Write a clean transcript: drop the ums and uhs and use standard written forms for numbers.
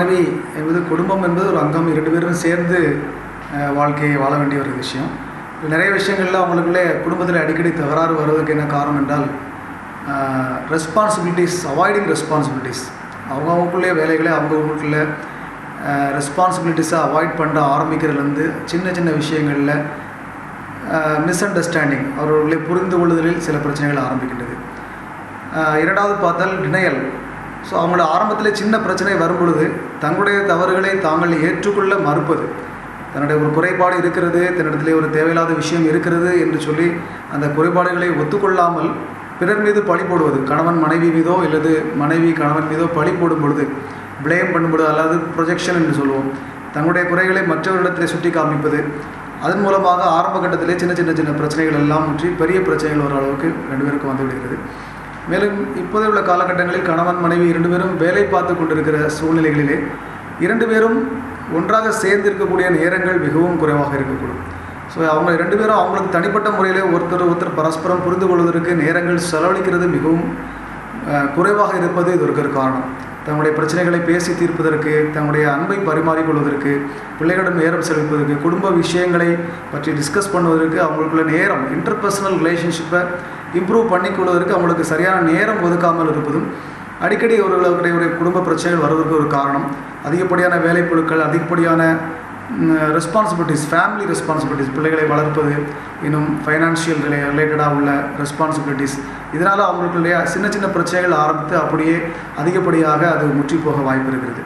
மனைவி என்பது குடும்பம் என்பது ஒரு அங்கம். 2 பேரும் சேர்ந்து வாழ்க்கையை வாழ வேண்டிய ஒரு விஷயம். நிறைய விஷயங்களில் அவங்களுக்குள்ளே குடும்பத்தில் அடிக்கடி தகராறு வருவதற்கு என்ன காரணம் என்றால் அவாய்டிங் ரெஸ்பான்சிபிலிட்டிஸ். அவங்கவுங்களுக்குள்ளே வேலைகளை அவங்கவுங்களுக்குள்ளே ரெஸ்பான்சிபிலிட்டிஸை அவாய்ட் பண்ண ஆரம்பிக்கிறதுலேருந்து சின்ன சின்ன விஷயங்களில் மிஸ் அண்டர்ஸ்டாண்டிங், அவர்களுடைய புரிந்து கொள்ளுதலில் சில பிரச்சனைகள் ஆரம்பிக்கின்றது. இரண்டாவது பார்த்தால் டினையல். ஸோ அவங்களோட ஆரம்பத்தில் சின்ன பிரச்சனை வரும் பொழுது தங்களுடைய தவறுகளை தாங்கள் ஏற்றுக்கொள்ள மறுப்பது, தன்னுடைய ஒரு குறைபாடு இருக்கிறது, தன்னிடத்திலே ஒரு தேவையில்லாத விஷயம் இருக்கிறது என்று சொல்லி அந்த குறைபாடுகளை ஒத்துக்கொள்ளாமல் பிறர் மீது பழி போடுவது, கணவன் மனைவி மீதோ அல்லது மனைவி கணவன் மீதோ பழி போடும் பொழுது, பிளேம் பண்ணும்பொழுது, அல்லது ப்ரொஜெக்ஷன் என்று சொல்லுவோம், தங்களுடைய குறைகளை மற்றவர்களிடத்தில் சுட்டி காமிப்பது. அதன் மூலமாக ஆரம்ப கட்டத்திலே சின்ன சின்ன சின்ன பிரச்சனைகள் எல்லாம் முற்றி பெரிய பிரச்சனைகள் வர அளவுக்கு 2 பேருக்கும் வந்து விடுகிறது. மேலும் இப்போதே உள்ள காலகட்டங்களில் கணவன் மனைவி 2 பேரும் வேலை பார்த்து கொண்டிருக்கிற சூழ்நிலைகளிலே 2 பேரும் ஒன்றாக சேர்ந்து இருக்கக்கூடிய நேரங்கள் மிகவும் குறைவாக இருக்கக்கூடும். ஸோ அவங்க 2 பேரும் அவங்களுக்கு தனிப்பட்ட முறையிலே ஒருத்தர் பரஸ்பரம் புரிந்து கொள்வதற்கு நேரங்கள் செலவழிக்கிறது மிகவும் குறைவாக இருப்பது இது ஒரு காரணம். தங்களுடைய பிரச்சனைகளை பேசி தீர்ப்பதற்கு, தங்களுடைய அன்பை பரிமாறிக்கொள்வதற்கு, பிள்ளைகளிடம் நேரம் செலவிப்பதற்கு, குடும்ப விஷயங்களை பற்றி டிஸ்கஸ் பண்ணுவதற்கு அவங்களுக்குள்ள நேரம், இன்டர்பர்சனல் ரிலேஷன்ஷிப்பை இம்ப்ரூவ் பண்ணிக்கொள்வதற்கு அவங்களுக்கு சரியான நேரம் ஒதுக்காமல் இருப்பதும் அடிக்கடி அவர்களுடைய குடும்ப பிரச்சனைகள் வருவதற்கு ஒரு காரணம். அதிகப்படியான வேலைப்பொருட்கள், அதிகப்படியான ரெஸ்பான்சிபிலிட்டிஸ், ஃபேமிலி ரெஸ்பான்சிபிலிட்டிஸ், பிள்ளைகளை வளர்ப்பது, இன்னும் ஃபைனான்ஷியல் ரிலேட்டடாக உள்ள ரெஸ்பான்சிபிலிட்டிஸ், இதனால் அவங்களுக்குள்ளே சின்ன சின்ன பிரச்சனைகள் ஆரம்பித்து அப்படியே அதிகப்படியாக அது முற்றி போக வாய்ப்பு இருக்கிறது.